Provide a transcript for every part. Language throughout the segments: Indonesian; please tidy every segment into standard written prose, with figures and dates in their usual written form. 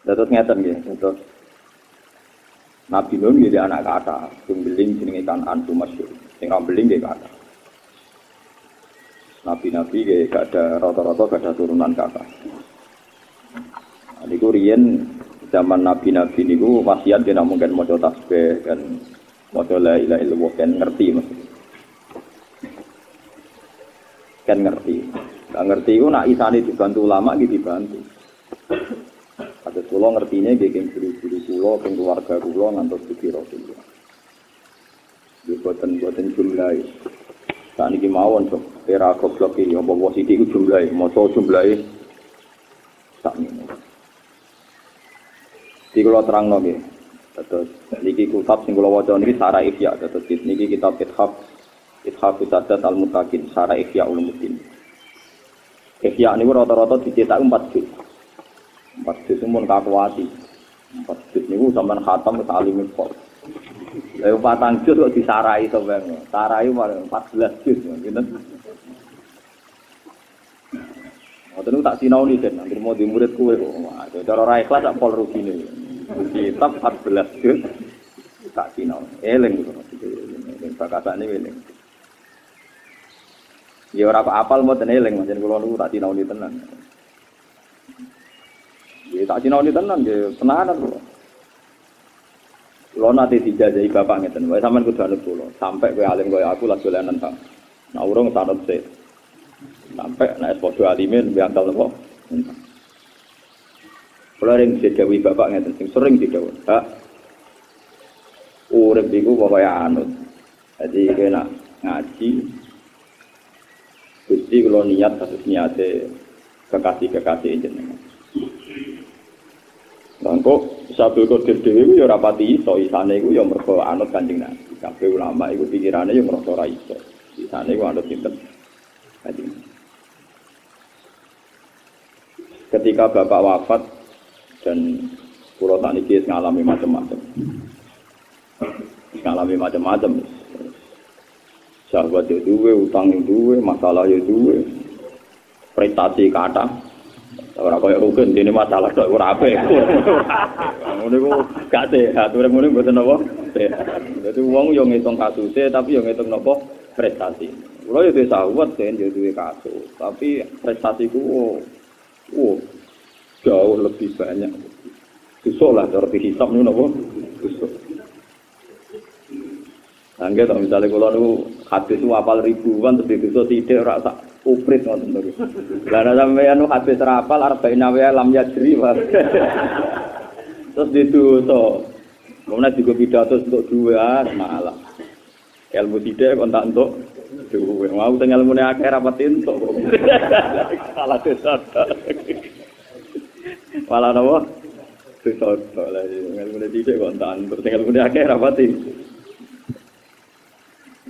Terus ngeten nggih, terus Nabi Nuh nggih anak kata, sing beling jenenge Kan'an masyhur. Sing ra beling nggih kata. Nabi-nabi nggih gak ada rata-rata gak ada turunan kata. Niku riyen zaman nabi-nabi niku wasiat yen mungkin maca tasbih kan maca la ilaha illallah kan ngerti Mas. Kan ngerti. Gak ngerti iku nak isane dibantu ulama iki dibantu. Kados kula ngertine nggih ing guru-guru kula, ing keluarga kula ngantos dikira kula. Nggih boten jumlahe. Saniki mawon to, era goblok iki apa wae iki ku jumlahe, maca jumlahe sak menit. Iki kula terangno nggih. Terus niki kitab sing kula waca niki Syarah Ihya, terus niki kitab Ithaf Sadat Al-Muttaqin, Syarah Ihya Ulumuddin. Ihya niku rata-rata dicetak 4 juz. 4 juz mun kakuati. 4 juz niku sampean khatam wis alim kok. Lha 4 juz kok disarai to bang. Sarai 14 juz ngene. Ngoten tak sinaoni den, anggere mau di murid kowe kok. Wah, cara ra ikhlas tak pol rugine. Kitab 14 juz tak sinaoni. Eling kok. Bakasane eling. Ya ora apal mboten eling, pancen kula niku tak sinaoni tenan. Ya tak sinaoni tenan nggih, tenanan kula. Kula nate dijajahi bapak ngeten, wae sampean kudu anut kula. Sampai kowe alim kaya aku lagi dolanan ta. Nah urung sanad sik. Sampai nek padha alimin biangkal napa. Kula ring dijawi bapak ngeten sing sering didhawuh. Pak urip iku pokoke anut. Jadi kena ngaji Gusti kula niat kados niate kekasih-kekasih jenengan. Mangko Sabul Qadir dhewe ya ora pati iso, isane iku ya mergo anut Kanjeng Nabi. Kabeh ulama iku pikirane ya mergo ora iso. Isane iku anut sinten? Kanjeng. Ketika bapak wafat dan kula sakniki ngalami macam-macam. Ngalami macam-macam. Sahabat itu duwe, utang itu duwe, masalah itu duwe, prestasi kata, orang kaya rugen ini masalah tok ora apik. Ngono iku gak sehat, urip ngene mboten napa sehat. Dadi wong yo ngitung kasuse tapi yo ngitung napa prestasi. Kula yo duwe sahabat ben yo duwe kasus, tapi prestasiku jauh lebih banyak. Susah lah cara dihisab niku napa? Susah. Angge to misale kula niku hadis apal ribuan terus dosa sithik ora sak uprit ngoten niku. Lah sampeyan hadis rapal arba'in wa lam yajri. Terus didosa. Kemudian juga pidato untuk dua malah. Ilmu sithik kok tak entuk duwe. Mau teng ilmune akeh rapat entuk. Salah dosa. Malah napa? Dosa lah ilmune sithik kok tak entuk teng ilmune akeh rapat entuk.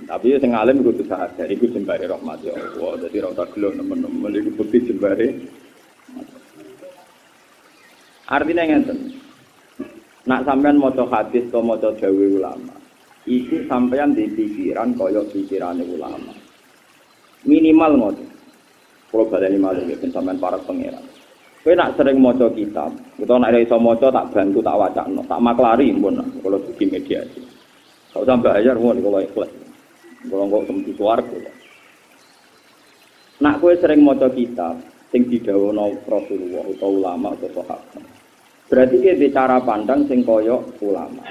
Tapi sing alim kudu sadar iku jembare rahmat ya Allah. Dadi ora usah gelo nemen-nemen iku bukti jembare. Artinya ngeten. Nak sampean maca hadis atau maca dawuh ulama, iku sampean di pikiran kaya pikirane ulama. Minimal ngoten. Kalau baleni malih ben sampean para pangeran. Kowe nak sering maca kitab, utawa nak iso maca tak bantu tak wacana, tak maklari pun kalau dugi mediasi. Kok sampe bayar mun kalau ikhlas. Kalau kok temtu swarga. Nak kowe sering maca kitab sing didhawuhna Rasulullah utawa ulama atau sahabat. Berarti dia cara pandang sing kaya ulama.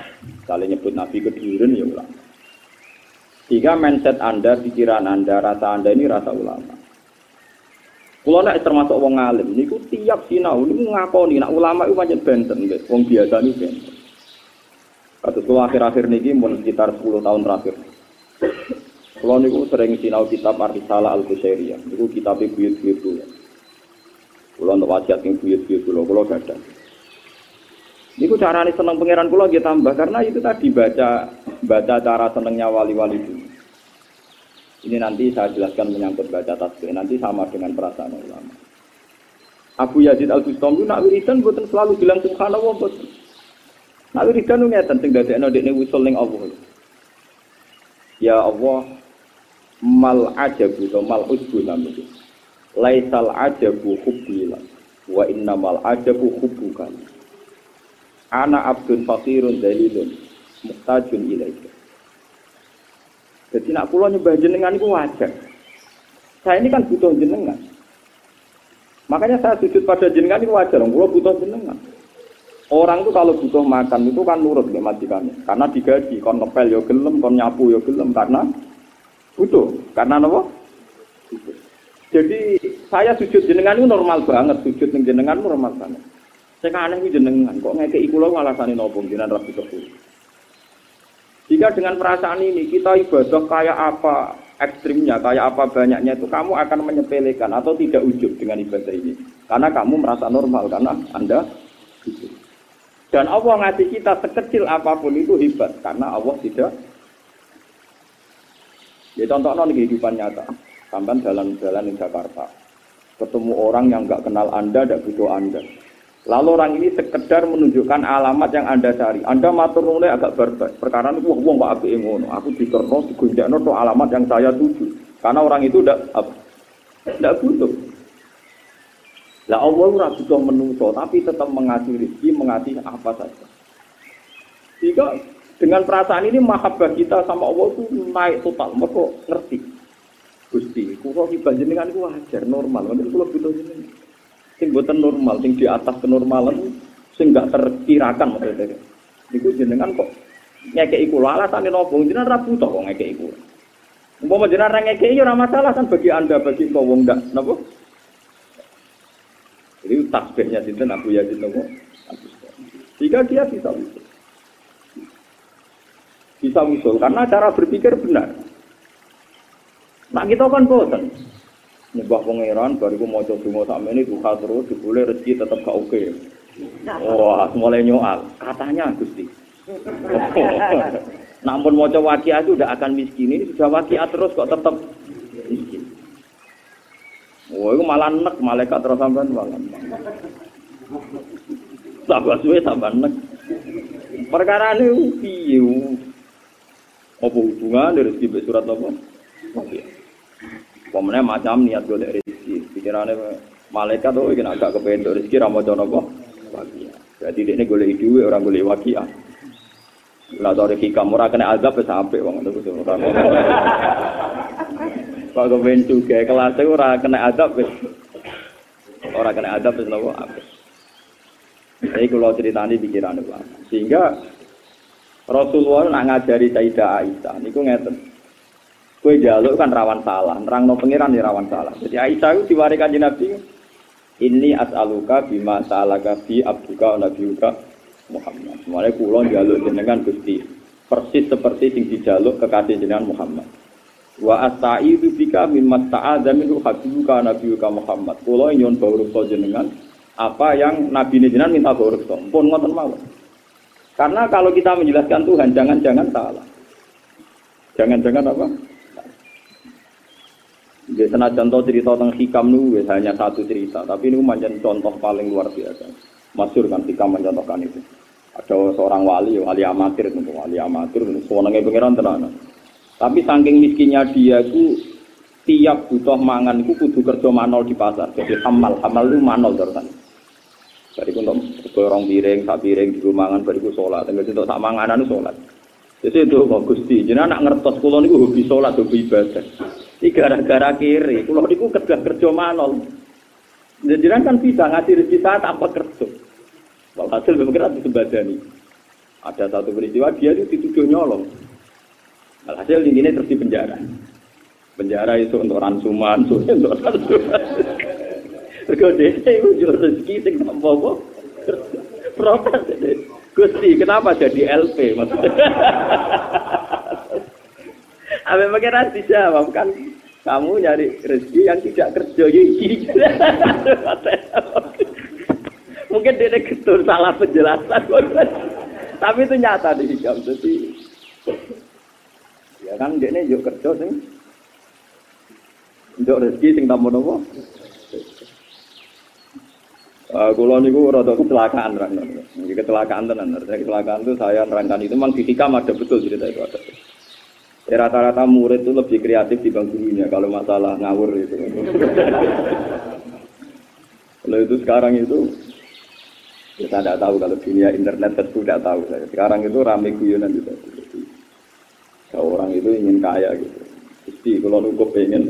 Kalau nyebut Nabi kedhuwuren ya ulama. Jika mindset Anda, pikiran Anda, rasa Anda ini rasa ulama. Kula nek termasuk wong alim niku tiap sinau niku ngakoni nek ulama iku pancen benten nggih, wong biasa niku benten. Kados kula akhir-akhir niki mun sekitar 10 tahun terakhir. Kula niku sering sinau kitab Ar-Risalah Al-Qusairiyah. Niku kitab buyut-buyut kula. Kula untuk wasiat ing buyut-buyut kula gadah. Niku carane seneng pangeran kula nggih tambah karena itu tadi baca cara senengnya wali-wali itu. Ini nanti saya jelaskan menyangkut baca tasbih, nanti sama dengan perasaan ulama. Abu Yazid Al-Bustami nak wiridan mboten selalu bilang subhanallah mboten. Nak wiridan ngeten sing dadekno dekne usul ning Allah. Ya Allah mal ajabu to mal usbu namanya. Laisal ajabu hubbila wa innamal ajabu hubbukan. Ana abdun fakirun dalilun muhtajun ilaika. Jadi nak kula nyembah jenengan itu wajar. Saya ini kan butuh jenengan. Makanya saya sujud pada jenengan itu wajar. Kula butuh jenengan. Orang itu kalau butuh makan itu kan nurut nggih majikannya. Karena digaji, kon ngepel ya gelem, kon nyapu ya gelem karena butuh. Karena napa? Butuh. Jadi saya sujud jenengan itu normal banget, sujud ning jenengan normal banget. Sing aneh iki jenengan kok ngekeki kula alasane napa jenengan ra butuh. Jika dengan perasaan ini kita ibadah kayak apa ekstrimnya, kayak apa banyaknya itu kamu akan menyepelekan atau tidak ujub dengan ibadah ini. Karena kamu merasa normal, karena Anda ujub. Dan Allah ngasih kita sekecil apapun itu hebat, karena Allah tidak. Ya contohnya di kehidupan nyata, sampai jalan-jalan di Jakarta, ketemu orang yang nggak kenal Anda, tidak butuh Anda. Lalu orang ini sekedar menunjukkan alamat yang Anda cari. Anda matur nuwun agak berbeda. Perkara itu wong kok apike ngono. Aku diterno digonjakno to alamat yang saya tuju. Karena orang itu tidak butuh. Lah Allah ora butuh menungso, tapi tetap mengasih rezeki, mengasih apa saja. Jika dengan perasaan ini mahabbah kita sama Allah itu naik total. Mergo ngerti. Gusti, kula iki panjenengan iku wajar, normal. Mungkin kula butuh jenengan. Sing boten normal, sing di atas kenormalan, sing enggak terkirakan maksudnya. Niku jenengan kok ngekeki kula alasane napa? Jenengan ra butuh kok ngekeki kula. Umpama jenengan ra ngekeki ya ora masalah kan bagi Anda bagi kok wong ndak napa? Jadi tasbihnya sinten Abu Yazid napa? Jika dia bisa usul karena cara berpikir benar. Nah kita kan boten. Nyembah pangeran bariku maca donga sakmene duha terus dibule rezeki tetep gak oke. Wah, mulai nyoal. Katanya Gusti. Namun maca waqiah itu udah akan miskin. Ini sudah waqiah terus kok tetap miskin. Wah, itu malah nek malaikat terus sampean malah. Tambah suwe tambah nek. Perkarane piye? Apa hubungan dari rezeki surat apa? Waqiah. Pemenang macam niat golek rezeki, pikirannya malaikat tuh ingin agak kepentok rezeki ramadan apa? Waqiah. Jadi dia golek duit orang golek waqiah. Lah dari hikam ora kena azab wis apik wong ngono kuwi. Pak kepen juga kelas ora kena azab wis. Ora kena azab wis lho apik. Jadi kalau ceritani pikiran itu, sehingga Rasulullah nak ngajari Sayyidah Aisyah, niku ngeten. Kue jaluk kan rawan salah, nerangno pangeran ya rawan salah. Jadi Aisyah itu diwari Kanjeng Nabi, ini as'aluka bima sa'alaka bi abduka wa nabiyuka Muhammad. Mulai kula jaluk jenengan Gusti, persis seperti sing dijaluk kekasih jenengan Muhammad. Wa asta'idu bika mimma sta'adza minhu habibuka wa nabiyuka Muhammad. Kula nyuwun bawruksa jenengan apa yang nabi jenengan minta bawruksa. Pun ngoten mawon. Karena kalau kita menjelaskan Tuhan jangan-jangan salah. Jangan-jangan apa? Biasanya contoh cerita tentang hikam itu hanya satu cerita, tapi ini macam contoh paling luar biasa. Masyhur kan hikam mencontohkan itu. Ada seorang wali amatir, sewenenge pangeran tenan. Tapi saking miskinnya dia itu tiap butuh mangan itu kudu kerja manol di pasar. Jadi hamal itu manol terusan. Bariku untuk borong piring, sak piring di mangan, bariku sholat. Tinggal untuk sak manganan itu sholat. Jadi itu kok Gusti, jenengan nak ngertos kula niku hobi sholat, hobi ibadah. Iki gara-gara kiri, kula niku kerja manol. Jenengan kan bisa ngasih rezeki saya tanpa kerja. Walhasil berpikir disembadani. Ada satu peristiwa dia itu dituduh nyolong. Walhasil ini terus di penjara. Penjara itu untuk ransuman, untuk ransuman. Berkode itu jual rezeki sing apa-apa. Protes. Gusti, kenapa jadi LP maksudnya? Apa pengiran dijawab kan? Kamu nyari rezeki yang tidak kerja iki. Mungkin dia ketur salah penjelasan. Tapi itu nyata di hikam. Jadi ya kan dia ini juga kerja sing untuk rezeki sing tambah nopo. Kalau niku rada kecelakaan tenan. Kecelakaan tenan. Kecelakaan itu saya nerangkan itu memang di hikam ada betul cerita itu ada. Rata-rata murid itu lebih kreatif dibanding gurunya kalau masalah ngawur itu. Kalau itu sekarang itu Kita tidak tahu kalau dunia internet tentu tidak tahu saya. Sekarang itu ramai guyonan juga. Orang itu ingin kaya gitu. Jadi kalau nunggu pengen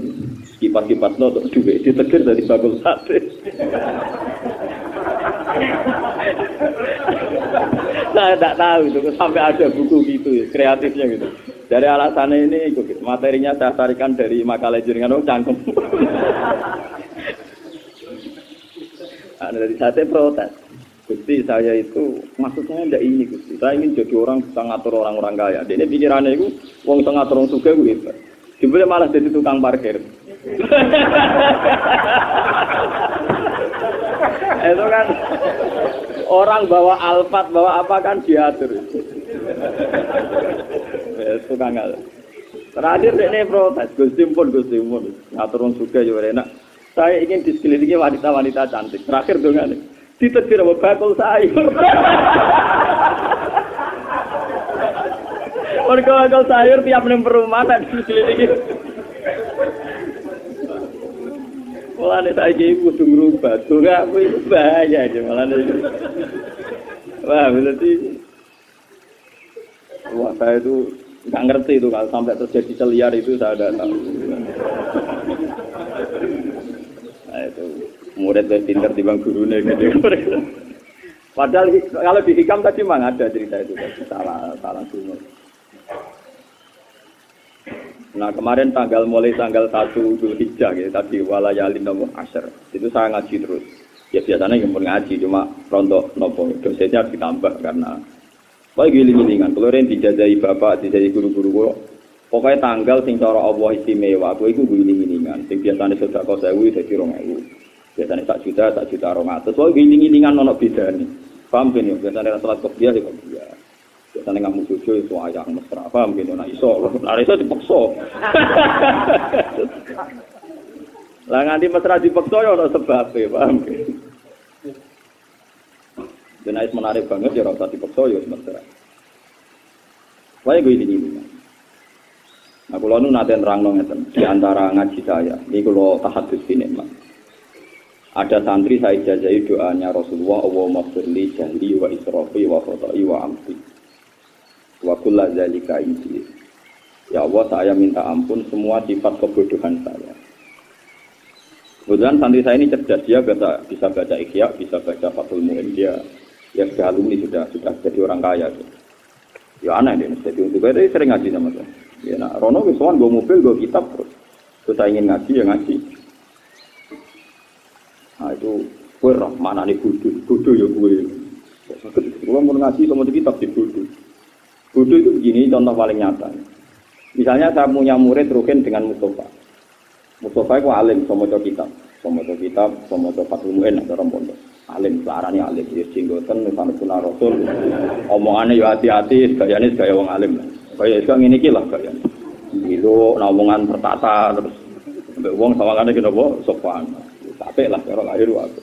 kipas-kipas no untuk duit ditegur dari bakul sate. Saya tidak tahu itu sampai ada buku gitu ya, kreatifnya gitu. Dari alasannya ini gitu. Materinya saya tarikan dari makalah jaringan cangkem. Nah, dari sate protes. Gusti saya itu maksudnya tidak ini Gusti. Saya ingin jadi orang bisa ngatur orang-orang kaya. Ini pikirannya itu wong bisa ngatur orang sugih gitu. Dibeli malah jadi tukang parkir. Itu kan orang bawa Alphard, bawa apa kan diatur. Tukang ngatur. Terakhir ini protes, Gusti pun ngatur orang sugih juga enak. Saya ingin disekelilingi wanita-wanita cantik. Terakhir dengan ini. Ditegur sama bakul sayur. Bakul sayur tiap nang perumahan dikelilingi. Mulane saiki kudu ngrubah. Donga aku itu bahaya aja mulane. Wah, berarti wah saya itu nggak ngerti itu kalau sampai terjadi seliar itu saya tidak tahu. Nah, itu murid lebih pintar dibanding gurunya gitu. Padahal kalau di hikam tadi memang ada cerita itu, salah semua. Nah kemarin mulai tanggal 1 Dzulhijjah gitu, tadi walayalin nomor asyr, itu saya ngaji terus. Ya biasanya yang ngaji cuma rontok nopo dosennya ditambah karena giling-gilingan. Kalau yang dijajahi bapak, dijajahi guru-guru, pokoknya tanggal sing cara Allah istimewa, aku itu giling-gilingan. Sing biasanya sudah kau sewu, jadi 2.000. Biasanya 1 juta 200. Soal giling-gilingan ono beda nih. Paham kan ya? Biasanya salat kopiah ya kopiah. Biasanya ngamu cucu itu ayang mesra. Paham kan ya? Nah iso. Nah iso dipaksa. Lah nganti mesra dipaksa ya ono sebabnya. Paham kan? Dan itu menarik banget ya rasa dipaksa ya mesra. Wah giling-gilingan. Nah kalau nu nanti nerangno ngeten di antara ngaji saya. Ini kalau tahadus ini mas. Ada santri saya ijazahi doanya Rasulullah, Allahumma firli jahli wa israfi wa khotai wa amti wa kulla zalika indi. Ya Allah, saya minta ampun semua sifat kebodohan saya. Kebetulan santri saya ini cerdas, dia bisa baca Ikhya, bisa baca Fathul Mu'in, dia sudah alumni, sudah jadi orang kaya. Ya aneh deh, jadi untuk itu sering ngaji sama saya. Ya nak, Rono wisuan gue mobil, gue kitab terus. Terus saya ingin ngaji, ya ngaji. Nah itu gue roh mana nih bodoh ya gue. Gue mau ngaji sama kitab di bodoh. Bodoh itu begini contoh paling nyata. Misalnya saya punya murid Rukin dengan Mustafa. Mustafa itu alim sama kitab, sama Fathul Mu'in atau Rompondok. Alim, selarani alim, dia jenggotan, misalnya punah Rasul. Omongannya ya hati-hati, gayanya gaya wong alim. Kayak sekarang ini lah gayanya. Gitu, omongan tertata terus. Wong sama kan kita bawa sopan. Capek lah kalau lahir waktu.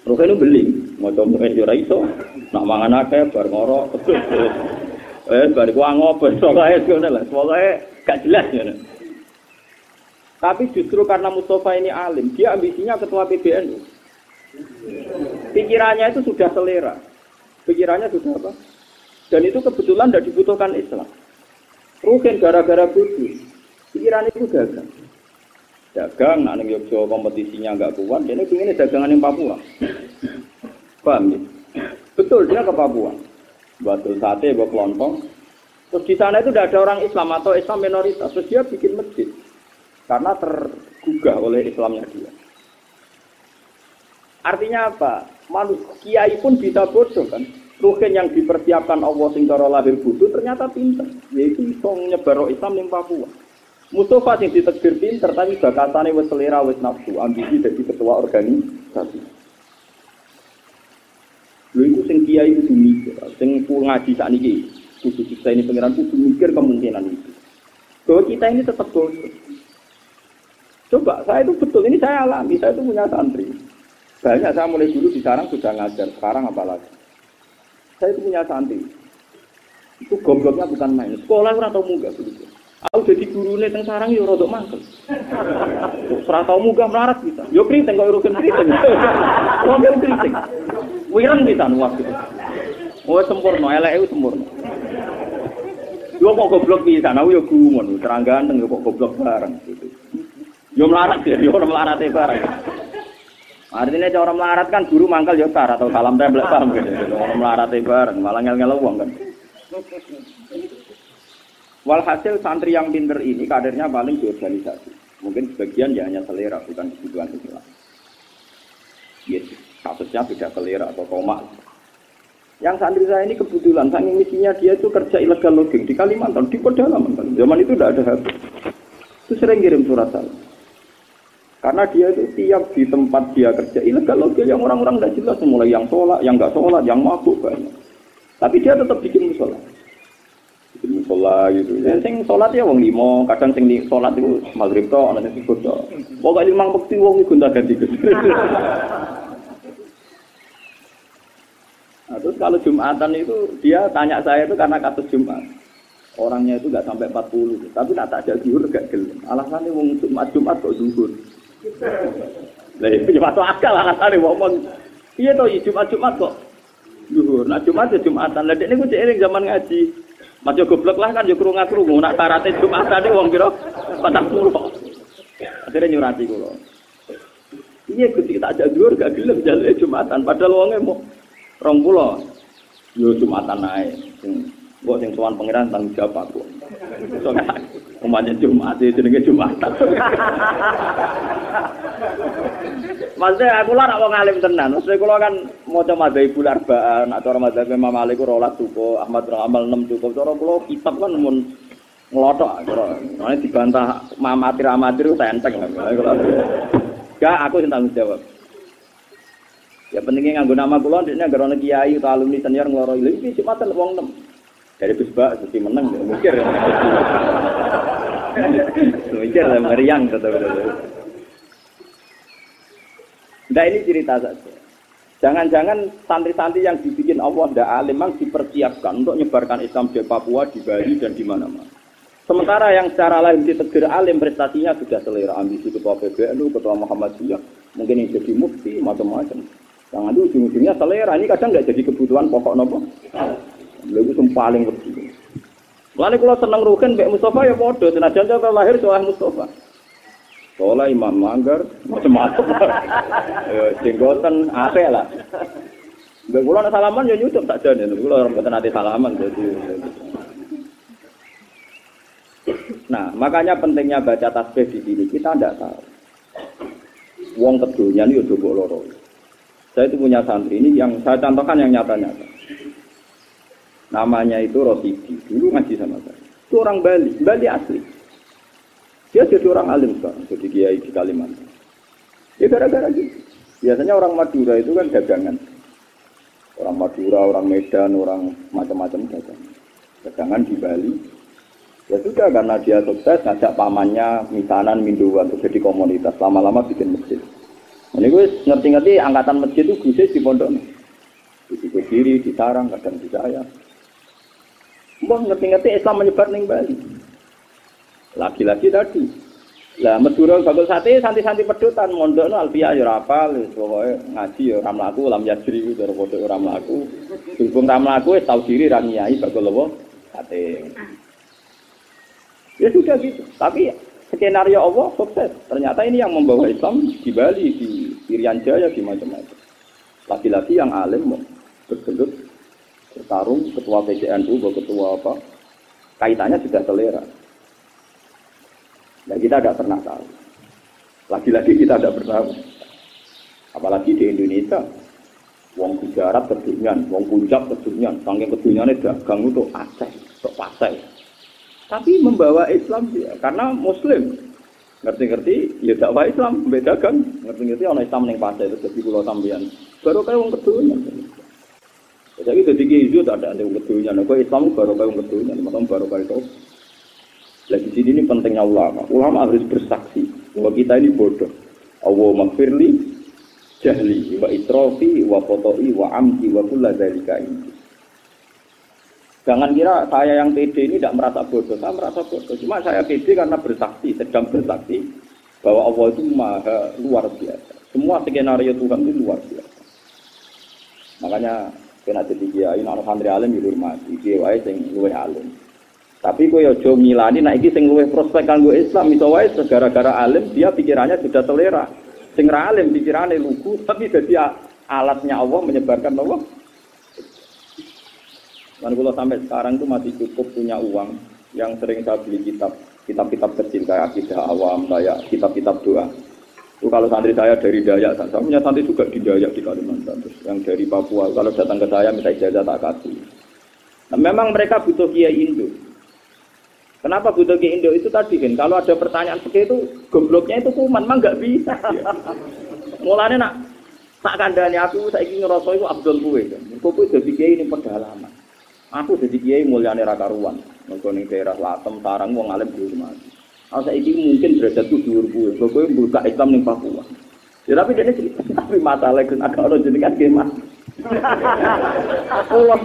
Roke itu beli, mau coba juara iso, nak mangan akeh, bar ngorok, bar gua ngobrol, soalnya gak jelas ya. Tapi justru karena Mustafa ini alim, dia ambisinya ketua PBNU. Pikirannya itu sudah selera, pikirannya sudah apa? Dan itu kebetulan tidak dibutuhkan Islam. Roke gara-gara bodoh, pikirannya itu gagal. Dagang, nak ning Yogyakarta kompetisinya enggak kuat, dia pengen dagangan yang Papua. Paham ya? Betul, dia ke Papua. Buat sate, buat kelontong. Terus di sana itu tidak ada orang Islam atau Islam minoritas. Terus dia bikin masjid. Karena tergugah oleh Islamnya dia. Artinya apa? Kiai pun bisa bodoh kan? Ruhin yang dipersiapkan Allah sing cara lahir bodoh ternyata pintar. Yaitu bisa nyebar Islam yang Papua. Mustafa yang ditegur pinter, tapi bakatane wis selera, wis nafsu, ambisi jadi ketua organisasi. Lha iku sing kiai kudu mikir, sing ngaji sakniki kudu ini pengiran kudu mikir kemungkinan itu. Bahwa kita ini tetap bodoh. Coba, saya itu betul, ini saya alami, saya itu punya santri. Banyak saya mulai dulu di sarang sudah ngajar, sekarang apalagi. Saya itu punya santri. Itu gobloknya bukan main, sekolah ora tau munggah begitu. Aku jadi gurune teng sarang yo rodok mangkel. Ora tau munggah melarat bisa. Yo kriting kok urusan kriting. Wong kriting. Wireng pisan waktu. Oh sempurna, eleke sempurna. Yo kok goblok pisan, aku yo gumun, terang ganteng yo kok goblok bareng gitu. Yo melarat ya, yo ora melarate bareng. Artinya cara melarat kan guru mangkal yo tar atau salam templek paham gitu. Orang melarate bareng, malah ngel-ngel wong kan. Walhasil santri yang pinter ini kadernya paling di organisasi. Mungkin sebagian ya hanya selera, bukan kebutuhan Islam. Yes, kasusnya beda selera atau koma. Yang santri saya ini kebetulan, saking misinya dia itu kerja ilegal logging di Kalimantan, di pedalaman. Zaman itu tidak ada HP. Itu sering kirim surat salam. Karena dia itu tiap di tempat dia kerja ilegal logging yang orang-orang tidak jelas, mulai yang sholat, yang nggak sholat, yang mabuk banyak. Tapi dia tetap bikin musola. Sholat gitu. Yang sing sholat ya wong limo, kadang sing sholat itu maghrib to, ana sing subuh to. Pokoke limang wektu wong iku gonta-ganti. Nah, terus kalau Jumatan itu dia tanya saya itu karena kasus Jumat. Orangnya itu enggak sampai 40, tapi tak ada zuhur gak gelem. Alasannya wong Jumat kok zuhur. Lah iki masuk akal alasane wong. Iya to Jumat kok zuhur. Nah Jumat ya Jumatan. Lah dekne ku cek eling zaman ngaji. Mas yo goblok lah kan yo krungu-krungu nak syaraté Jumatane wong pira 40. Akhire nyurati kula. Iya Gusti tak ajak dhuwur gak gelem jaluke Jumatan padahal wonge mau 20. Yo Jumatan ae. Kok sing sowan pangeran tanggung jawab aku. Umpamane Jumat jenenge Jumatan. Maksudnya aku lah nak wong alim tenan. Maksudnya kula kan maca madzhabul arba'an atau madzhab Imam Malik rolas cukup, Ahmad Amal 6 cukup. Cara kula kitab kan mun nglothok cara. Nek dibantah amatir itu enteng. Gak aku sing tanggung jawab. Ya pentingnya nganggo nama kula ndekne agar ana kiai utawa alumni senior ngloro iki Jumatan wong 6. Dari bisbak mesti menang mikir. Mikir lah meriang betul-betul. Nah ini cerita saja. Jangan-jangan santri-santri yang dibikin Allah ndak alim memang dipersiapkan untuk menyebarkan Islam di Papua, di Bali dan di mana-mana. Sementara yang secara lain ditegur alim prestasinya sudah selera, ambisi ketua PBNU, ketua Muhammadiyah, mungkin yang jadi mufti macam-macam. Jangan itu ujung-ujungnya selera. Ini kadang nggak jadi kebutuhan pokok nopo. Lalu itu paling penting. Lalu kalau senang rugen Mbak Mustafa ya bodoh. Senajan kalau lahir soal Mustafa. Soalnya Imam Manggar macam-macam. Jenggotan apa lah. Mbak Kulo salaman ya nyucup tak jadi. Kulo orang nanti salaman jadi. Nah makanya pentingnya baca tasbih di sini kita tidak tahu. Wong kedunya ini udah loro. Saya itu punya santri ini yang saya contohkan yang nyata-nyata. Namanya itu Rosidi, dulu ngaji sama saya. Itu orang Bali, Bali asli. Dia jadi orang alim sekarang, jadi kiai di Kalimantan. Ya gara-gara gitu. Biasanya orang Madura itu kan dagangan. Orang Madura, orang Medan, orang macam-macam dagangan. Dagangan di Bali. Ya sudah, karena dia sukses, ngajak pamannya, misanan, minduan, untuk jadi komunitas. Lama-lama bikin masjid. Ini gue ngerti-ngerti angkatan masjid itu gusis di pondok. Di Kiri, di Sarang, kadang di saya. Mbah ngerti-ngerti Islam menyebar ning Bali. Lagi-lagi tadi. Lah Madura bagol sate santi-santi pedutan mondokno alfiah ya ora apal, pokoke ngaji ya ora mlaku, lam yajri ku cara padha ora mlaku. Dukung ra mlaku wis tau diri ra nyai bagol apa sate. Ya sudah gitu. Tapi skenario Allah sukses. Ternyata ini yang membawa Islam di Bali, di Irian Jaya, di macam-macam. Lagi-lagi yang alim mau bergelut bertarung ketua PCNU, ketua apa, kaitannya sudah selera. Dan kita tidak pernah tahu. Lagi-lagi kita tidak pernah tahu. Apalagi di Indonesia, wong Gujarat kedunyan, wong Punjab kedunyan, saking kedunyannya dagang untuk Aceh, untuk Pasai. Tapi membawa Islam dia, karena Muslim. Ngerti-ngerti, ya dakwah Islam, dagang. Ngerti-ngerti orang Islam yang Pasai, itu jadi pulau sambian. Baru kayak wong kedunyan. Jadi ketika itu tak ada yang keduanya, kok Islam baru kayak yang keduanya, macam baru kayak itu. Lagi sini ini pentingnya ulama. Ulama harus bersaksi bahwa kita ini bodoh. Allah maghfirli, jahli, wa itrofi, wa foto'i, wa amdi, wa kulla dzalika ini. Jangan kira saya yang pede ini tidak merasa bodoh. Saya merasa bodoh. Cuma saya pede karena bersaksi, sedang bersaksi bahwa Allah itu maha luar biasa. Semua skenario Tuhan itu luar biasa. Makanya kena jadi kiai, anak santri alim dihormati, kiai sing luwih alim. Tapi kowe aja milani nek iki sing luwih prospek kanggo Islam, iso wae gara-gara alim dia pikirannya sudah selera. Sing ra alim pikirane lugu, tapi jadi alatnya Allah menyebarkan Allah. Dan kalau sampai sekarang itu masih cukup punya uang yang sering saya beli kitab-kitab kecil kayak akidah awam, kayak kitab-kitab doa. Itu kalau santri saya dari Dayak, saya punya santri juga di Dayak di Kalimantan. Terus yang dari Papua, kalau datang ke saya minta ijazah tak kasih. Nah, memang mereka butuh kiai Indo. Kenapa butuh kiai Indo itu tadi kan? Kalau ada pertanyaan seperti itu, gobloknya itu kuman, memang nggak bisa. Mulanya nak tak kandani aku saya ingin ngerasa itu Abdul Kuwe. Kuwe jadi kiai ini pedalaman. Aku jadi kiai mulyane ra karuan. Mergo ning daerah Latem, Tarang wong alim dihormati. Saiki mungkin derajatku dhuwur kuwi. Kowe buka Islam ning Papua. Ya tapi dene tapi masalah kan agak ono jenengan ki Mas. Allah